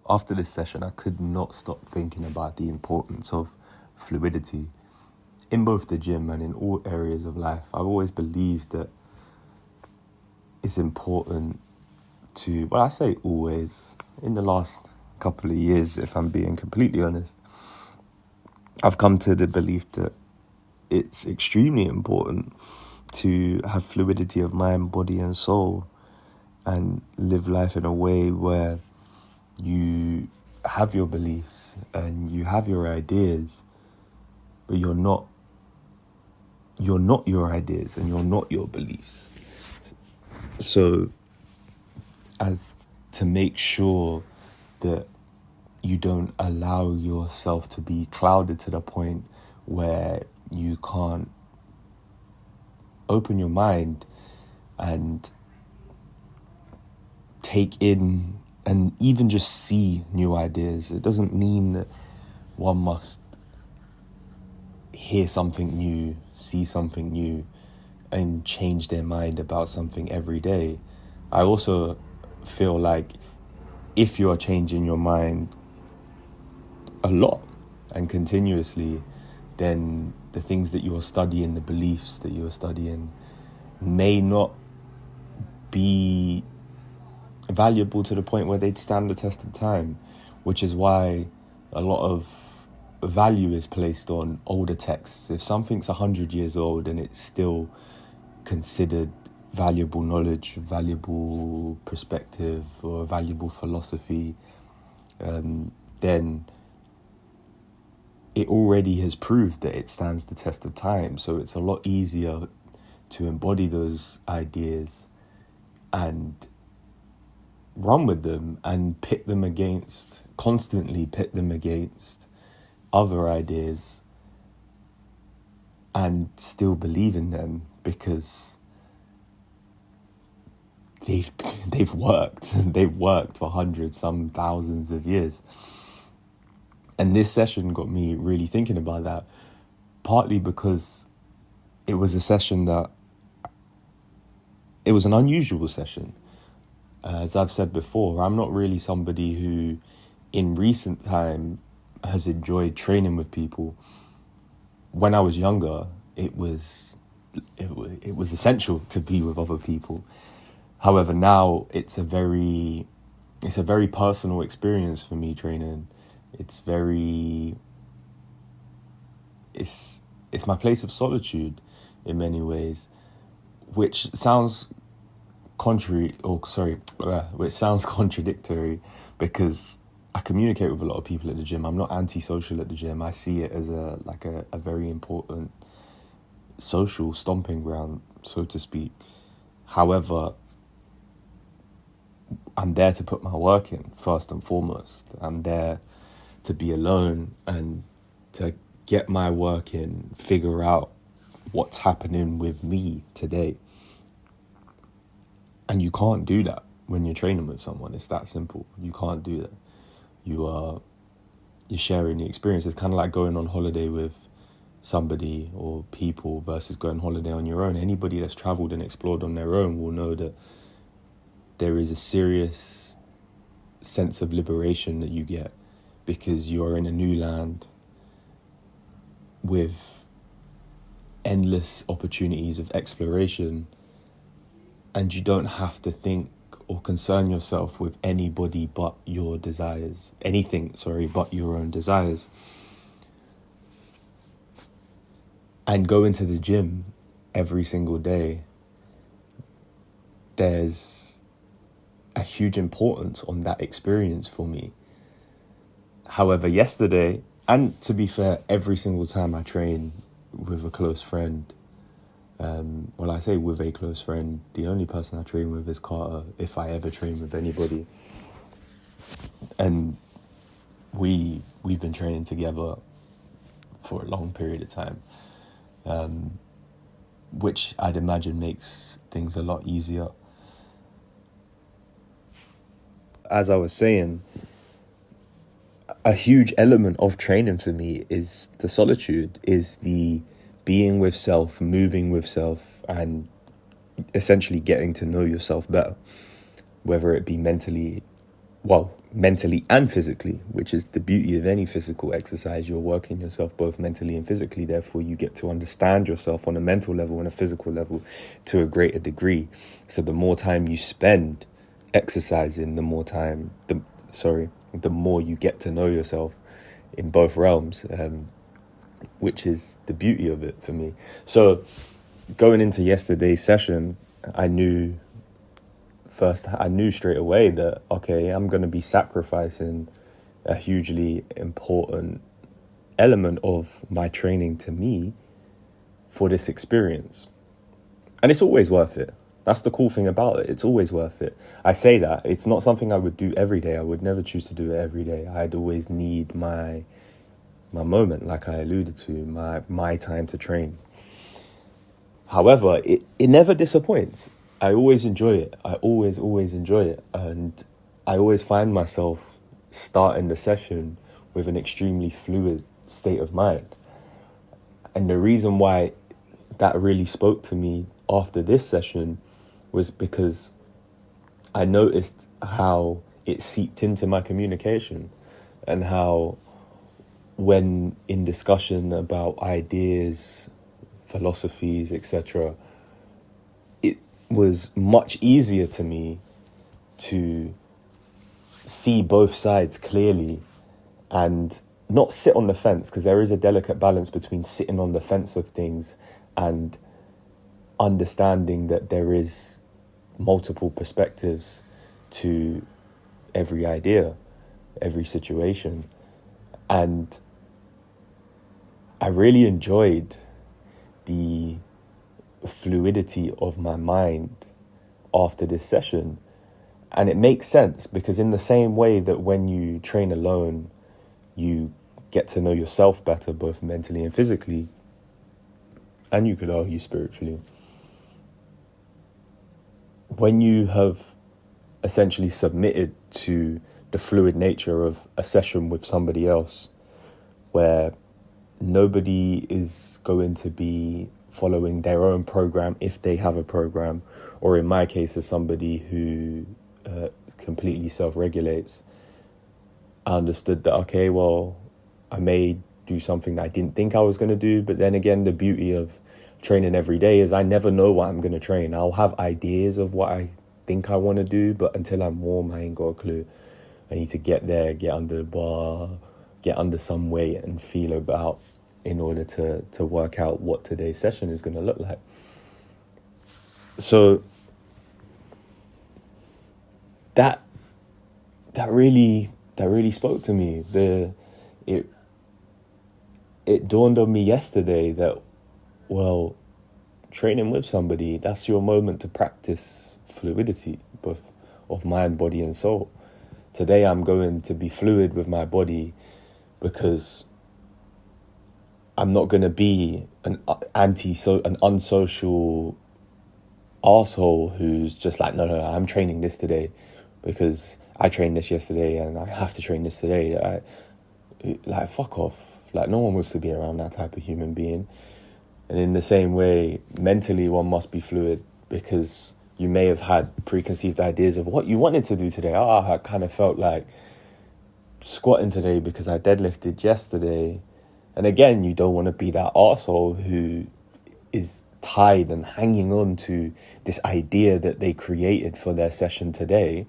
after this session, I could not stop thinking about the importance of fluidity in both the gym and in all areas of life. I've always believed that it's important to, well, I say always, in the last couple of years, if I'm being completely honest, I've come to the belief that it's extremely important to have fluidity of mind, body and soul, and live life in a way where you have your beliefs and you have your ideas, but you're not your ideas and you're not your beliefs. So as to make sure that you don't allow yourself to be clouded to the point where you can't open your mind and take in and even just see new ideas. It doesn't mean that one must hear something new, see something new, and change their mind about something every day. I also feel like if you are changing your mind a lot and continuously, then the things that you are studying, the beliefs that you are studying, may not be valuable to the point where they'd stand the test of time, which is why a lot of value is placed on older texts. If something's 100 years old and it's still considered valuable knowledge, valuable perspective, or valuable philosophy, then it already has proved that it stands the test of time. So it's a lot easier to embody those ideas and run with them and constantly pit them against other ideas and still believe in them, because they've worked for hundreds, some thousands of years. And this session got me really thinking about that, partly because it was a session that, it was an unusual session. As I've said before, I'm not really somebody who in recent time has enjoyed training with people. When I was younger, it was essential to be with other people. However, now it's a very personal experience for me, training. It's my place of solitude in many ways, which sounds contradictory, because I communicate with a lot of people at the gym. I'm not antisocial at the gym. I see it as a very important social stomping ground, so to speak. However, I'm there to put my work in, first and foremost. I'm there to be alone and to get my work in, figure out what's happening with me today. And you can't do that when you're training with someone. It's that simple. You can't do that. You're sharing the experience. It's kind of like going on holiday with somebody or people versus going on holiday on your own. Anybody that's traveled and explored on their own will know that there is a serious sense of liberation that you get, because you're in a new land with endless opportunities of exploration, and you don't have to think or concern yourself with anything but your own desires. And go into the gym every single day, there's a huge importance on that experience for me. However, yesterday, and to be fair, every single time I train with a close friend, I say with a close friend, the only person I train with is Carter, if I ever train with anybody. And we've been training together for a long period of time, which I'd imagine makes things a lot easier. As I was saying, a huge element of training for me is the solitude, is the being with self, moving with self, and essentially getting to know yourself better, whether it be mentally well, mentally and physically, which is the beauty of any physical exercise. You're working yourself both mentally and physically. Therefore, you get to understand yourself on a mental level and a physical level to a greater degree. So the more time you spend exercising, the more you get to know yourself in both realms, which is the beauty of it for me. So going into yesterday's session, I knew straight away that, okay, I'm going to be sacrificing a hugely important element of my training to me for this experience. And it's always worth it. That's the cool thing about it. It's always worth it. I say that. It's not something I would do every day. I would never choose to do it every day. I'd always need my moment, like I alluded to, my time to train. However, it never disappoints. I always enjoy it. I always enjoy it. And I always find myself starting the session with an extremely fluid state of mind. And the reason why that really spoke to me after this session was because I noticed how it seeped into my communication, and how when in discussion about ideas, philosophies, etc., it was much easier to me to see both sides clearly and not sit on the fence, because there is a delicate balance between sitting on the fence of things and understanding that there is multiple perspectives to every idea, every situation. And I really enjoyed the fluidity of my mind after this session. And it makes sense, because in the same way that when you train alone, you get to know yourself better, both mentally and physically, and you could argue spiritually. When you have essentially submitted to the fluid nature of a session with somebody else, where nobody is going to be following their own program if they have a program, or in my case, as somebody who completely self-regulates, I understood that, okay, well, I may do something that I didn't think I was going to do, but then again, the beauty of training every day is I never know what I'm going to train. I'll have ideas of what I think I want to do, but until I'm warm, I ain't got a clue. I need to get there, get under the bar, get under some weight and feel about in order to work out what today's session is going to look like. So that really spoke to me. It dawned on me yesterday that, well, training with somebody, that's your moment to practice fluidity, both of mind, body, and soul. Today I'm going to be fluid with my body, because I'm not going to be an unsocial arsehole who's just like, no, I'm training this today because I trained this yesterday and I have to train this today. Like, fuck off. Like, no one wants to be around that type of human being. And in the same way, mentally, one must be fluid, because you may have had preconceived ideas of what you wanted to do today. I kind of felt like squatting today because I deadlifted yesterday. And again, you don't want to be that arsehole who is tied and hanging on to this idea that they created for their session today.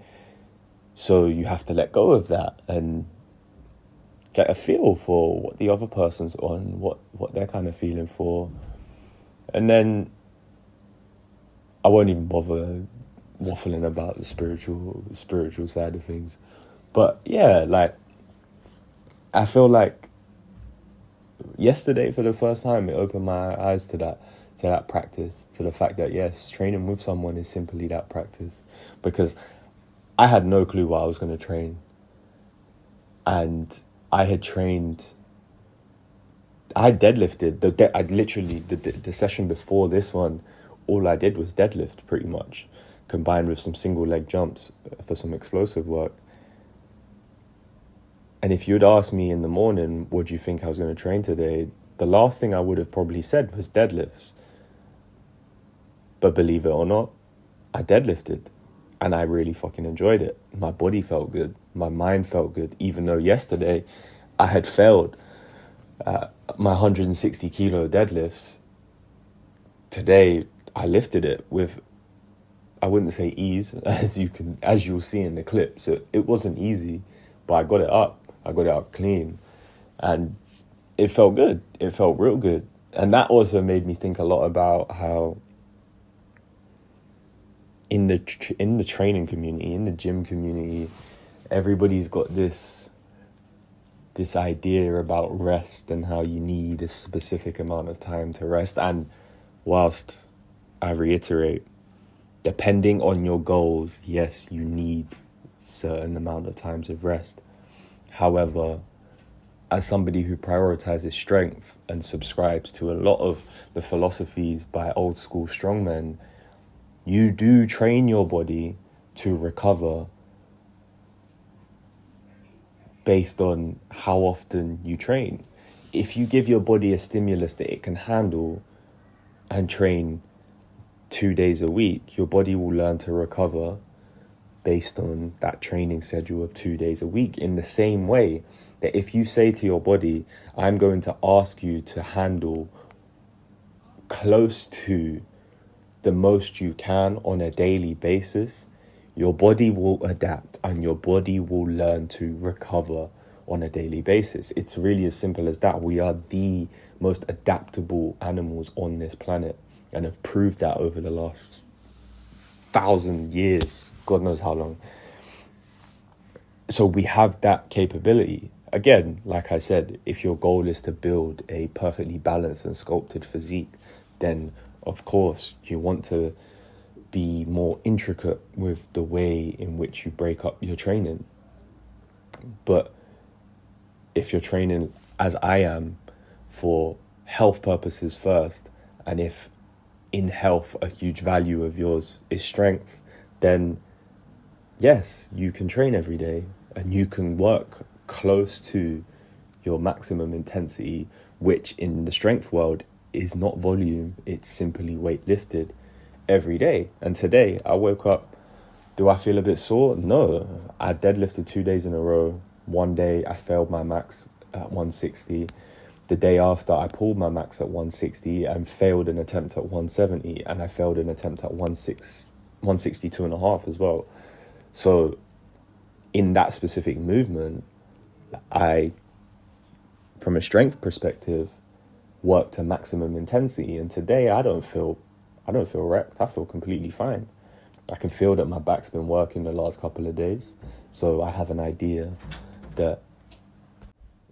So you have to let go of that and get a feel for what the other person's on, what they're kind of feeling for. And then I won't even bother waffling about the spiritual side of things. But yeah, like, I feel like yesterday, for the first time, it opened my eyes to that practice, to the fact that, yes, training with someone is simply that practice. Because I had no clue what I was going to train. And I had deadlifted. The session before this one, all I did was deadlift, pretty much, combined with some single leg jumps for some explosive work. And if you'd asked me in the morning, what do you think I was going to train today? The last thing I would have probably said was deadlifts. But believe it or not, I deadlifted. And I really fucking enjoyed it. My body felt good. My mind felt good. Even though yesterday I had failed my 160 kilo deadlifts, today I lifted it with, I wouldn't say ease, as you'll see in the clip. So it wasn't easy, but I got it up. I got it up clean, and it felt good. It felt real good. And that also made me think a lot about how in the training community, in the gym community, everybody's got this idea about rest and how you need a specific amount of time to rest. And whilst I reiterate, depending on your goals, yes, you need certain amount of times of rest. However, as somebody who prioritizes strength and subscribes to a lot of the philosophies by old school strongmen, you do train your body to recover based on how often you train. If you give your body a stimulus that it can handle and train 2 days a week, your body will learn to recover based on that training schedule of 2 days a week. In the same way that if you say to your body, I'm going to ask you to handle close to the most you can on a daily basis, your body will adapt and your body will learn to recover on a daily basis. It's really as simple as that. We are the most adaptable animals on this planet and have proved that over the last 1,000 years, God knows how long. So we have that capability. Again, like I said, if your goal is to build a perfectly balanced and sculpted physique, then of course you want to be more intricate with the way in which you break up your training. But if you're training, as I am, for health purposes first, and if in health a huge value of yours is strength, then yes, you can train every day and you can work close to your maximum intensity, which in the strength world is not volume, it's simply weight lifted every day. And today I woke up, do I feel a bit sore? No. I deadlifted 2 days in a row. One day I failed my max at 160. The day after I pulled my max at 160 and failed an attempt at 170, and I failed an attempt at 162 and a half as well. So in that specific movement, I, from a strength perspective, worked to maximum intensity. And today I don't feel wrecked. I feel completely fine. I can feel that my back's been working the last couple of days. So I have an idea that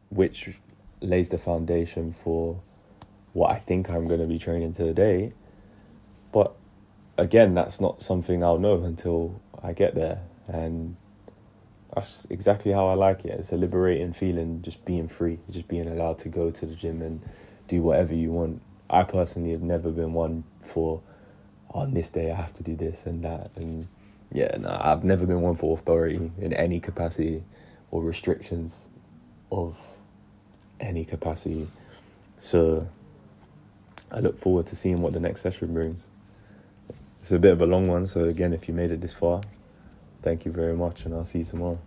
which lays the foundation for what I think I'm going to be training today. But again, that's not something I'll know until I get there. And that's exactly how I like it. It's a liberating feeling, just being free, just being allowed to go to the gym and do whatever you want. I personally have never been one for, on this day I have to do this and that. And yeah, no, I've never been one for authority in any capacity or restrictions of any capacity. So I look forward to seeing what the next session brings. It's a bit of a long one, so again, if you made it this far, thank you very much, and I'll see you tomorrow.